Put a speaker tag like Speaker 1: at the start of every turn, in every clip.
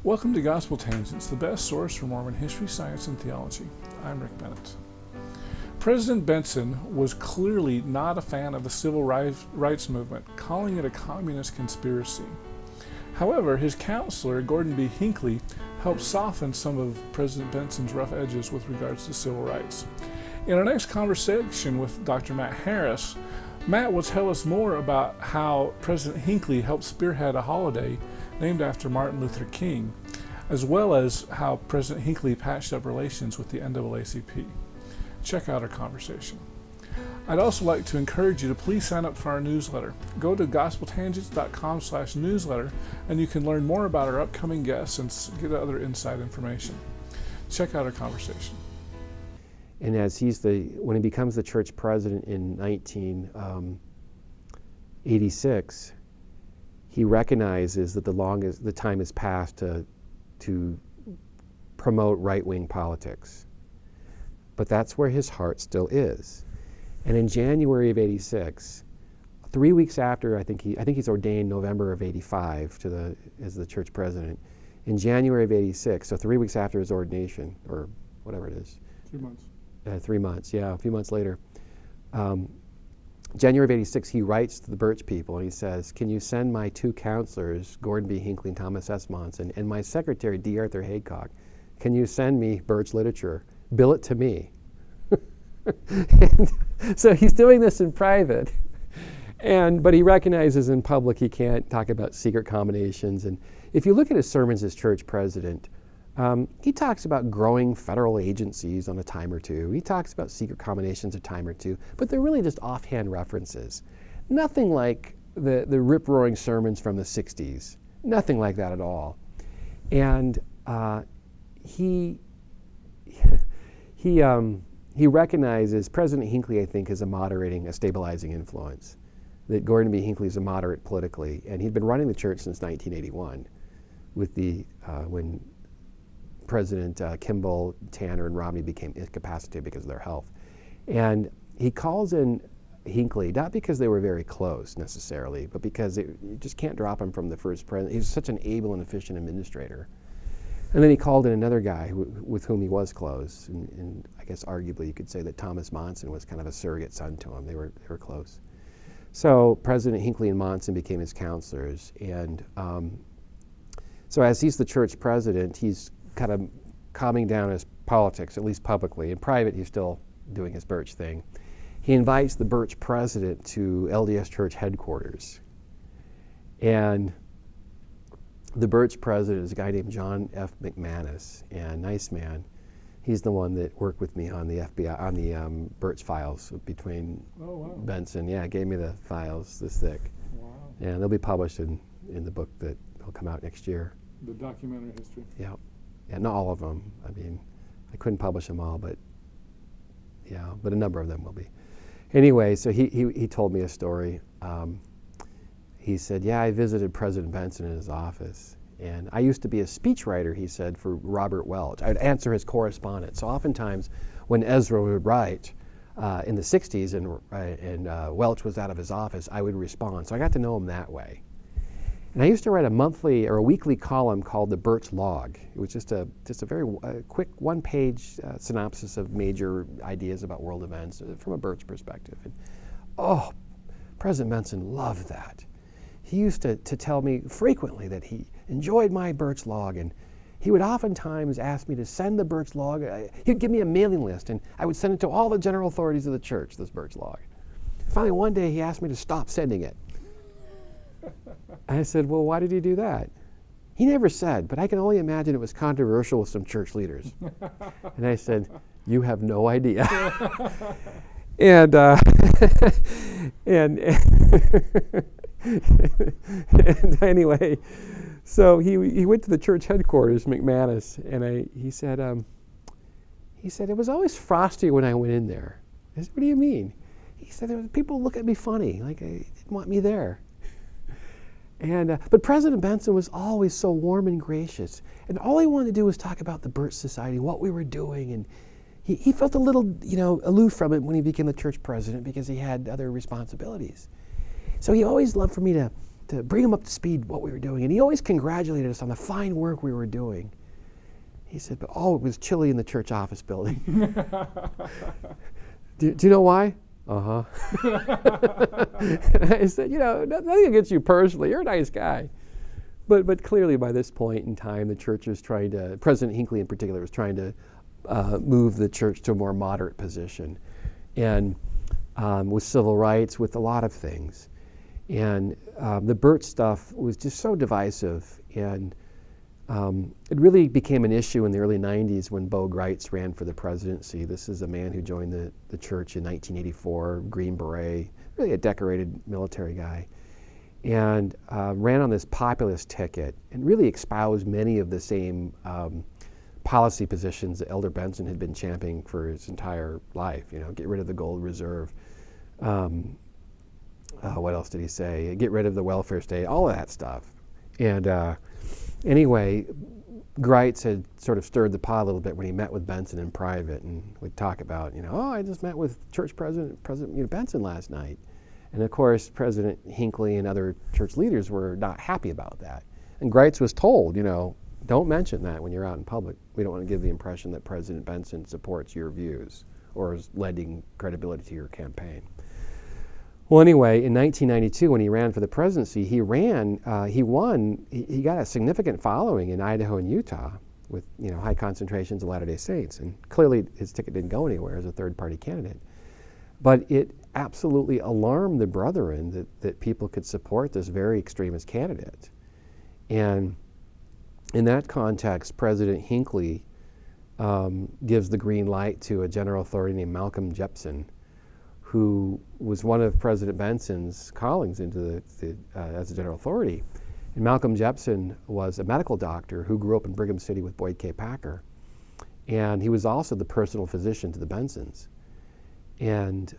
Speaker 1: Welcome to Gospel Tangents, the best source for Mormon history, science, and theology. I'm Rick Bennett. President Benson was clearly not a fan of the civil rights movement, calling it a communist conspiracy. However, his counselor, Gordon B. Hinckley, helped soften some of President Benson's rough edges with regards to civil rights. In our next conversation with Dr. Matt Harris, Matt will tell us more about how President Hinckley helped spearhead a holiday named after Martin Luther King, as well as how President Hinckley patched up relations with the NAACP. Check out our conversation. I'd also like to encourage you to please sign up for our newsletter. Go to gospeltangents.com/newsletter and you can learn more about our upcoming guests and get other inside information. Check out our conversation.
Speaker 2: And as when he becomes the church president in 1986, he recognizes that the time has passed to promote right-wing politics. But that's where his heart still is. And in January of 86, 3 weeks after, I think he's ordained November of 85 as the church president. In January of 86, so 3 weeks after his ordination, or whatever it is.
Speaker 1: 3 months.
Speaker 2: 3 months, yeah, a few months later. January of 86, he writes to the Birch people and he says, "Can you send my two counselors, Gordon B. Hinckley and Thomas S. Monson, and my secretary, D. Arthur Haycock, can you send me Birch literature? Bill it to me." So he's doing this in private, but he recognizes in public he can't talk about secret combinations. And if you look at his sermons as church president, he talks about growing federal agencies on a time or two. He talks about secret combinations a time or two, but they're really just offhand references. Nothing like the rip-roaring sermons from the 60s. Nothing like that at all. And he recognizes President Hinckley, I think, is a stabilizing influence. That Gordon B. Hinckley is a moderate politically, and he'd been running the church since 1981, with when President Kimball, Tanner, and Romney became incapacitated because of their health. And he calls in Hinckley, not because they were very close necessarily, but because you just can't drop him from the first president. He's such an able and efficient administrator. And then he called in another guy with whom he was close, and I guess arguably you could say that Thomas Monson was kind of a surrogate son to him. They were close. So President Hinckley and Monson became his counselors, and so as he's the church president, he's kind of calming down his politics, at least publicly. In private, he's still doing his Birch thing. He invites the Birch president to LDS Church headquarters. And the Birch president is a guy named John F. McManus, and nice man. He's the one that worked with me on the FBI, on the Birch files between Benson. Yeah, gave me the files this thick.
Speaker 1: Wow.
Speaker 2: And they'll be published in the book that will come out next year.
Speaker 1: The documentary history.
Speaker 2: Yeah. Yeah, not all of them. I mean, I couldn't publish them all, but a number of them will be. Anyway, so he told me a story. He said, "Yeah, I visited President Benson in his office, and I used to be a speechwriter," he said, "for Robert Welch. I'd answer his correspondence. So oftentimes when Ezra would write in the 60s and Welch was out of his office, I would respond. So I got to know him that way. And I used to write a monthly or a weekly column called the Birch Log. It was just a very quick one-page synopsis of major ideas about world events from a Birch perspective. And, President Benson loved that. He used to tell me frequently that he enjoyed my Birch Log, and he would oftentimes ask me to send the Birch Log. He'd give me a mailing list, and I would send it to all the general authorities of the church, this Birch Log. Finally, one day, he asked me to stop sending it. I said, "Well, why did he do that?" He never said, but I can only imagine it was controversial with some church leaders. And I said, "You have no idea." and anyway, so he went to the church headquarters, McManus, and he said it was always frosty when I went in there. I said, "What do you mean?" He said, "People look at me funny, like they didn't want me there." But President Benson was always so warm and gracious, and all he wanted to do was talk about the Birch Society, what we were doing, and he felt a little, aloof from it when he became the church president because he had other responsibilities. So he always loved for me to to bring him up to speed what we were doing. And he always congratulated us on the fine work we were doing. He said, but it was chilly in the church office building. do you know why? Uh-huh. I said, nothing against you personally. You're a nice guy. But clearly by this point in time, the church was trying to, President Hinckley in particular, was trying to move the church to a more moderate position. And with civil rights, with a lot of things. And the Birch stuff was just so divisive. And it really became an issue in the early 90s when Bo Gritz ran for the presidency. This is a man who joined the church in 1984, Green Beret, really a decorated military guy, and ran on this populist ticket and really espoused many of the same policy positions that Elder Benson had been championing for his entire life. Get rid of the gold reserve. What else did he say? Get rid of the welfare state, all of that stuff. And anyway, Gritz had sort of stirred the pot a little bit when he met with Benson in private, and would talk about, I just met with church President Benson last night. And of course, President Hinckley and other church leaders were not happy about that. And Gritz was told, don't mention that when you're out in public. We don't want to give the impression that President Benson supports your views or is lending credibility to your campaign. Well, anyway, in 1992, when he ran for the presidency, he won. He got a significant following in Idaho and Utah with high concentrations of Latter-day Saints. And clearly, his ticket didn't go anywhere as a third-party candidate. But it absolutely alarmed the brethren that people could support this very extremist candidate. And in that context, President Hinckley gives the green light to a general authority named Malcolm Jepson, who was one of President Benson's callings into as a general authority. And Malcolm Jepson was a medical doctor who grew up in Brigham City with Boyd K. Packer. And he was also the personal physician to the Bensons. And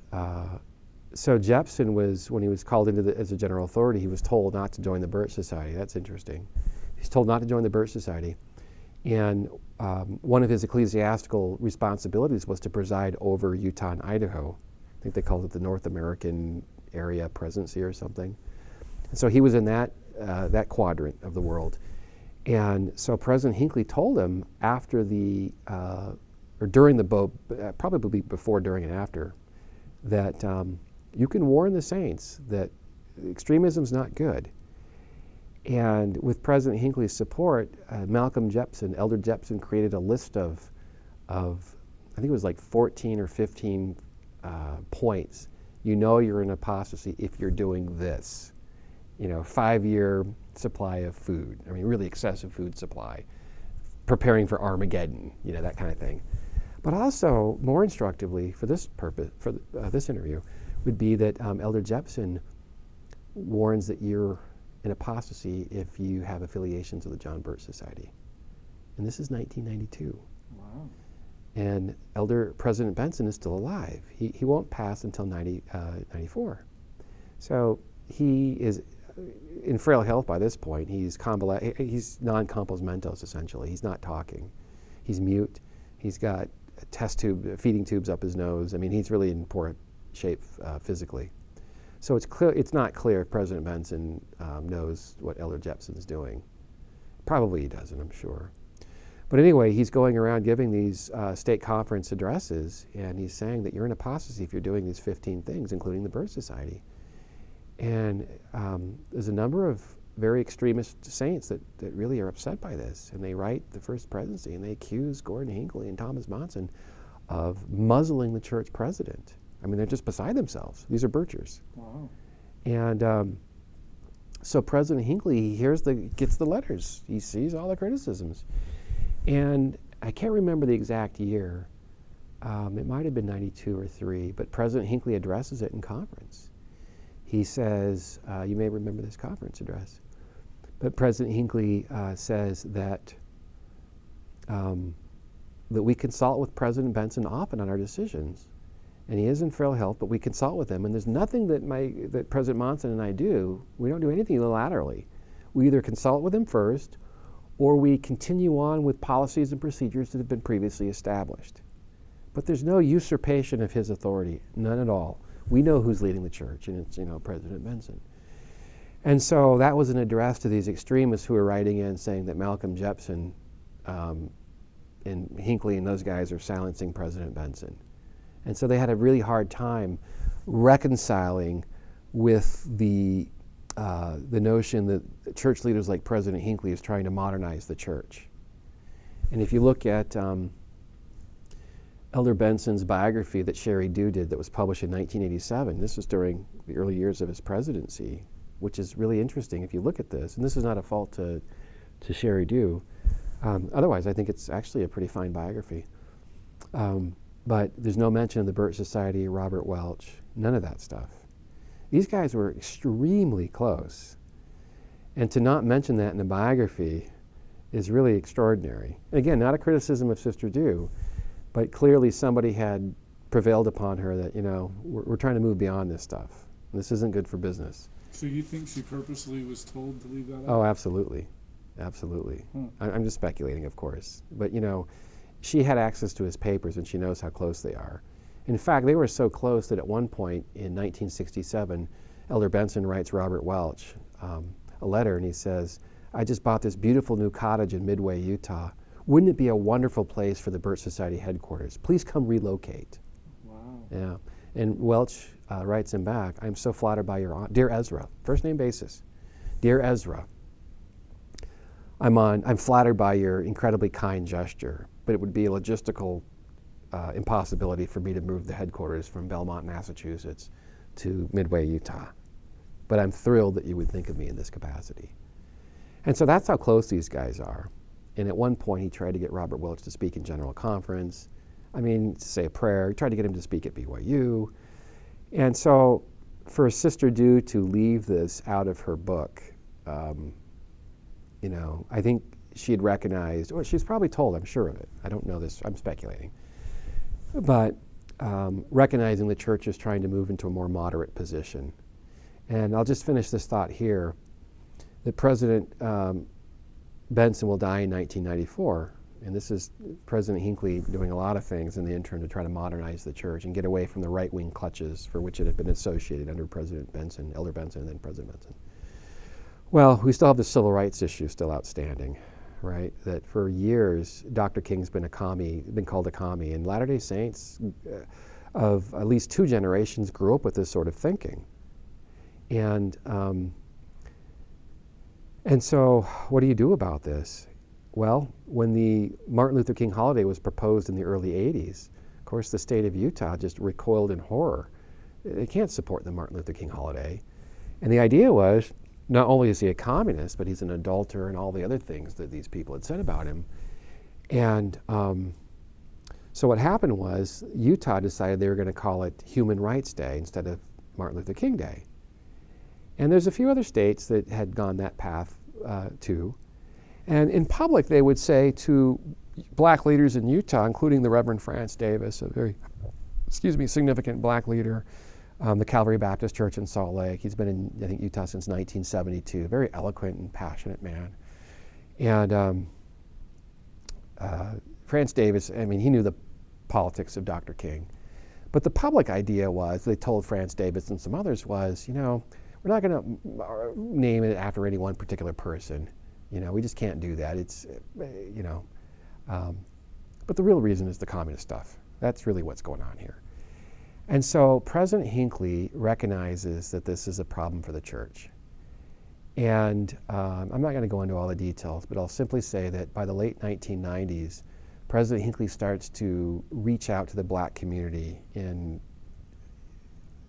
Speaker 2: so Jepson was, when he was called into as a general authority, he was told not to join the Birch Society. That's interesting. He's told not to join the Birch Society. And one of his ecclesiastical responsibilities was to preside over Utah and Idaho. I think they called it the North American Area Presidency or something. And so he was in that quadrant of the world. And so President Hinckley told him after or during probably before, during, and after, that you can warn the saints that extremism's not good. And with President Hinckley's support, Malcolm Jepson, Elder Jepson, created a list of I think it was like 14 or 15 points. You're in apostasy if you're doing this. 5-year supply of food. I mean, really excessive food supply. Preparing for Armageddon, that kind of thing. But also, more instructively for this purpose, for this interview, would be that Elder Jepson warns that you're in apostasy if you have affiliations with the John Birch Society. And this is 1992.
Speaker 1: Wow.
Speaker 2: And President Benson is still alive. He won't pass until 94. So he is in frail health by this point. He's non-compos mentis, essentially. He's not talking. He's mute. He's got feeding tubes up his nose. I mean, he's really in poor shape physically. So it's not clear if President Benson knows what Elder Jepson's doing. Probably he doesn't, I'm sure. But anyway, he's going around giving these state conference addresses, and he's saying that you're in apostasy if you're doing these 15 things, including the Birch Society. And there's a number of very extremist saints that really are upset by this, and they write the First Presidency, and they accuse Gordon Hinckley and Thomas Monson of muzzling the church president. I mean, they're just beside themselves. These are Birchers.
Speaker 1: Wow.
Speaker 2: And so President Hinckley gets the letters. He sees all the criticisms. And I can't remember the exact year. It might have been 92 or 3, but President Hinckley addresses it in conference. He says, you may remember this conference address, but President Hinckley says that we consult with President Benson often on our decisions, and he is in frail health, but we consult with him, and there's nothing that President Monson and I do. We don't do anything unilaterally. We either consult with him first, or we continue on with policies and procedures that have been previously established. But there's no usurpation of his authority, none at all. We know who's leading the church, and it's President Benson. And so that was an address to these extremists who were writing in saying that Malcolm Jepson and Hinckley and those guys are silencing President Benson. And so they had a really hard time reconciling with the notion that church leaders like President Hinckley is trying to modernize the church. And if you look at Elder Benson's biography that Sherry Dew did that was published in 1987, this was during the early years of his presidency, which is really interesting if you look at this. And this is not a fault to Sherry Dew. Otherwise, I think it's actually a pretty fine biography. But there's no mention of the Birch Society, Robert Welch, none of that stuff. These guys were extremely close. And to not mention that in a biography is really extraordinary. And again, not a criticism of Sister Dew, but clearly somebody had prevailed upon her that, we're trying to move beyond this stuff. This isn't good for business.
Speaker 1: So you think she purposely was told to leave that out?
Speaker 2: Oh, absolutely. Absolutely. I'm just speculating, of course. But, she had access to his papers and she knows how close they are. In fact, they were so close that at one point in 1967, Elder Benson writes Robert Welch a letter and he says, I just bought this beautiful new cottage in Midway, Utah. Wouldn't it be a wonderful place for the Birch Society headquarters? Please come relocate.
Speaker 1: Wow.
Speaker 2: Yeah. And Welch writes him back, I'm so flattered by your dear Ezra, first name basis. Dear Ezra, I'm flattered by your incredibly kind gesture, but it would be a logistical impossibility for me to move the headquarters from Belmont, Massachusetts to Midway, Utah. But I'm thrilled that you would think of me in this capacity. And so that's how close these guys are. And at one point he tried to get Robert Welch to speak in General Conference. To say a prayer. He tried to get him to speak at BYU. And so for Sister Dew to leave this out of her book, I think she had recognized, or she's probably told, I'm sure of it. I don't know this, I'm speculating. But recognizing the church is trying to move into a more moderate position. And I'll just finish this thought here, that President Benson will die in 1994. And this is President Hinckley doing a lot of things in the interim to try to modernize the church and get away from the right-wing clutches for which it had been associated under President Benson, Elder Benson, and then President Benson. Well, we still have the civil rights issue still outstanding, right? That for years, Dr. King's been called a commie, and Latter-day Saints of at least two generations grew up with this sort of thinking. And so what do you do about this? Well, when the Martin Luther King holiday was proposed in the early 80s, of course the state of Utah just recoiled in horror. They can't support the Martin Luther King holiday. And the idea was, not only is he a communist, but he's an adulterer and all the other things that these people had said about him. And so what happened was Utah decided they were going to call it Human Rights Day instead of Martin Luther King Day. And there's a few other states that had gone that path too. And in public, they would say to black leaders in Utah, including the Reverend France Davis, a very, significant black leader, the Calvary Baptist Church in Salt Lake. He's been in, I think, Utah since 1972. Very eloquent and passionate man. And France Davis, he knew the politics of Dr. King. But the public idea was, they told France Davis and some others was, we're not going to name it after any one particular person. We just can't do that. But the real reason is the communist stuff. That's really what's going on here. And so President Hinckley recognizes that this is a problem for the church. And I'm not going to go into all the details, but I'll simply say that by the late 1990s, President Hinckley starts to reach out to the black community in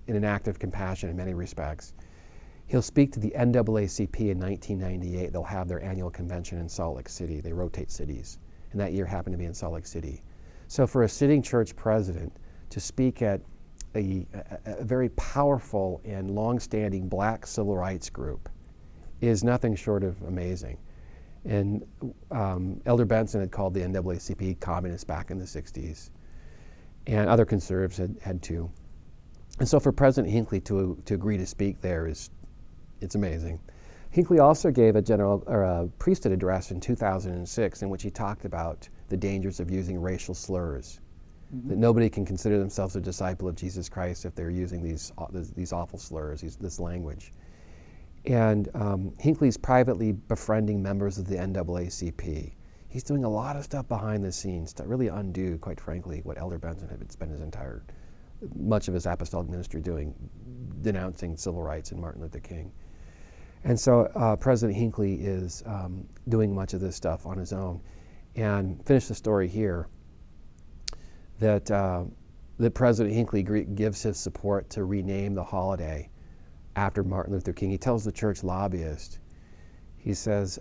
Speaker 2: an act of compassion in many respects. He'll speak to the NAACP in 1998. They'll have their annual convention in Salt Lake City. They rotate cities. And that year happened to be in Salt Lake City. So for a sitting church president to speak at a very powerful and long-standing black civil rights group is nothing short of amazing. And Elder Benson had called the NAACP communist back in the 60s. And other conservatives had too. And so for President Hinckley to agree to speak there it's amazing. Hinckley also gave a priesthood address in 2006 in which he talked about the dangers of using racial slurs. Mm-hmm. That nobody can consider themselves a disciple of Jesus Christ if they're using these awful slurs, this language. And Hinckley's privately befriending members of the NAACP. He's doing a lot of stuff behind the scenes to really undo, quite frankly, what Elder Benson had spent much of his apostolic ministry doing, denouncing civil rights and Martin Luther King. And so President Hinckley is doing much of this stuff on his own. And finish the story here, that President Hinckley gives his support to rename the holiday after Martin Luther King. He tells the church lobbyist, he says,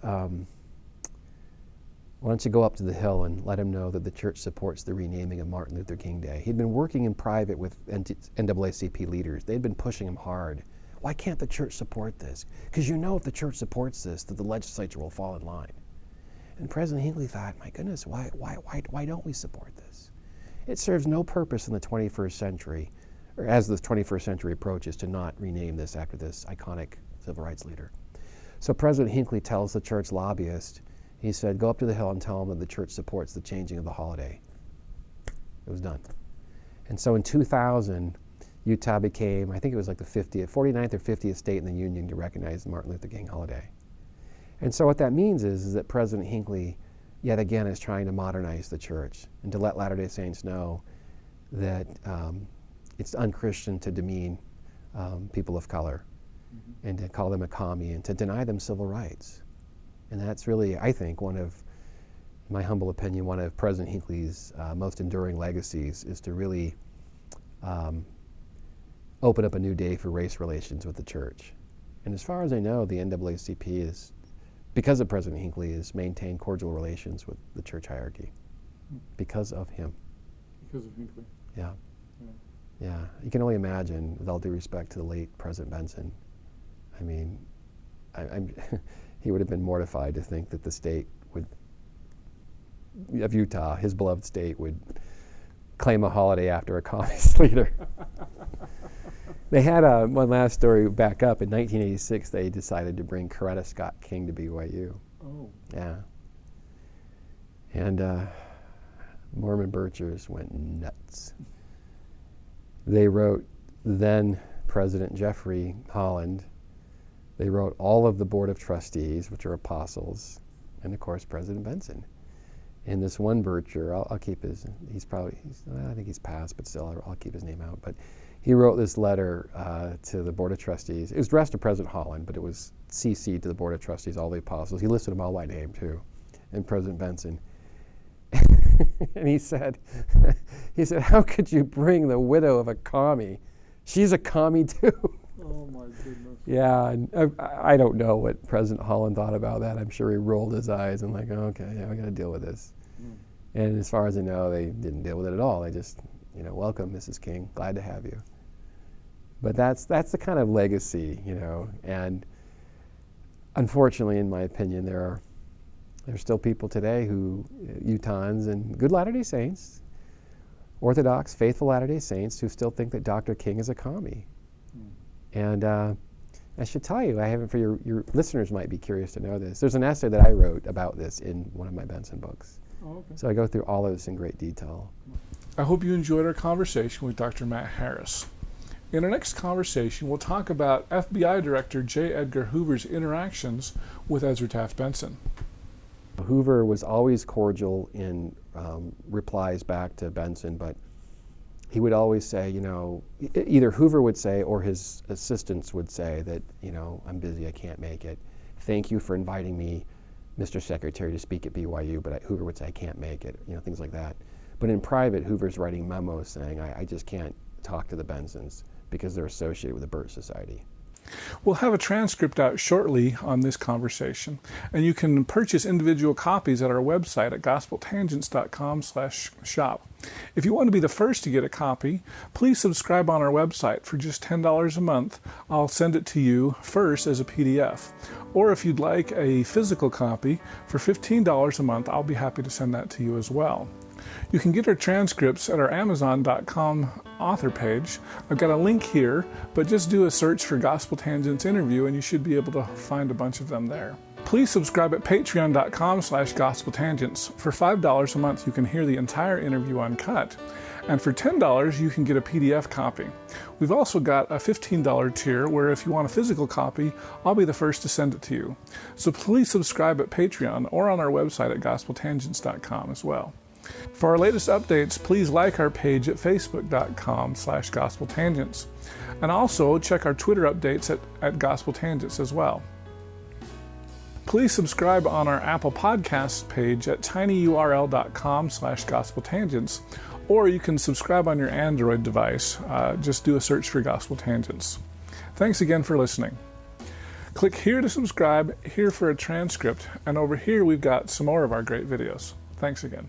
Speaker 2: why don't you go up to the Hill and let him know that the church supports the renaming of Martin Luther King Day. He'd been working in private with NAACP leaders. They'd been pushing him hard. Why can't the church support this? Because you know if the church supports this, that the legislature will fall in line. And President Hinckley thought, my goodness, why don't we support this? It serves no purpose in the 21st century, or as the 21st century approaches, to not rename this after this iconic civil rights leader. So President Hinckley tells the church lobbyist, he said, go up to the Hill and tell them that the church supports the changing of the holiday. It was done. And so in 2000, Utah became, I think it was like the 49th or 50th state in the Union to recognize the Martin Luther King holiday. And so what that means is that President Hinckley, yet again, is trying to modernize the church and to let Latter-day Saints know that it's unchristian to demean people of color and to call them a commie and to deny them civil rights. And that's really, I think, in my humble opinion, one of President Hinckley's most enduring legacies is to really open up a new day for race relations with the church. And as far as I know, the NAACP is, because of President Hinckley, has maintained cordial relations with the church hierarchy because of him.
Speaker 1: Because of Hinckley.
Speaker 2: Yeah. Yeah. You can only imagine, with all due respect to the late President Benson, I mean, he would have been mortified to think that the state of Utah, his beloved state, would claim a holiday after a communist leader. They had one last story back up. In 1986, they decided to bring Coretta Scott King to BYU.
Speaker 1: Oh.
Speaker 2: Yeah. And Mormon Birchers went nuts. They wrote then President Jeffrey Holland. They wrote all of the Board of Trustees, which are apostles, and of course President Benson. And this one Bircher, I'll keep his, I think he's passed, but still I'll keep his name out. But he wrote this letter to the Board of Trustees. It was addressed to President Holland, but it was CC'd to the Board of Trustees, all the apostles. He listed them all by name too, and President Benson. And he said, how could you bring the widow of a commie? She's a commie too.
Speaker 1: Oh my goodness.
Speaker 2: Yeah, and I don't know what President Holland thought about that. I'm sure he rolled his eyes and like, okay, yeah, we got to deal with this. And as far as I know, they didn't deal with it at all. They just, welcome, Mrs. King, glad to have you. But that's the kind of legacy, and unfortunately, in my opinion, there's still people today Utahns and good Latter-day Saints, Orthodox, faithful Latter-day Saints, who still think that Dr. King is a commie. And I should tell you, I haven't, for your listeners might be curious to know this. There's an essay that I wrote about this in one of my Benson books.
Speaker 1: Oh, okay.
Speaker 2: So I go through all of this in great detail.
Speaker 1: I hope you enjoyed our conversation with Dr. Matt Harris. In our next conversation, we'll talk about FBI Director J. Edgar Hoover's interactions with Ezra Taft Benson.
Speaker 2: Hoover was always cordial in replies back to Benson, but he would always say, either Hoover would say or his assistants would say that, I'm busy, I can't make it. Thank you for inviting me, Mr. Secretary, to speak at BYU, but Hoover would say, I can't make it, things like that. But in private, Hoover's writing memos saying, I just can't talk to the Bensons because they're associated with the Birch Society.
Speaker 1: We'll have a transcript out shortly on this conversation, and you can purchase individual copies at our website at gospeltangents.com/shop. If you want to be the first to get a copy, please subscribe on our website for just $10 a month. I'll send it to you first as a PDF. Or if you'd like a physical copy, for $15 a month, I'll be happy to send that to you as well. You can get our transcripts at our Amazon.com author page. I've got a link here, but just do a search for Gospel Tangents interview and you should be able to find a bunch of them there. Please subscribe at patreon.com/gospeltangents. For $5 a month, you can hear the entire interview uncut. And for $10, you can get a PDF copy. We've also got a $15 tier where if you want a physical copy, I'll be the first to send it to you. So please subscribe at Patreon or on our website at gospeltangents.com as well. For our latest updates, please like our page at facebook.com/gospeltangents. And also check our Twitter updates at Gospel Tangents as well. Please subscribe on our Apple Podcasts page at tinyurl.com/gospeltangents, or you can subscribe on your Android device. Just do a search for Gospel Tangents. Thanks again for listening. Click here to subscribe, here for a transcript, and over here we've got some more of our great videos. Thanks again.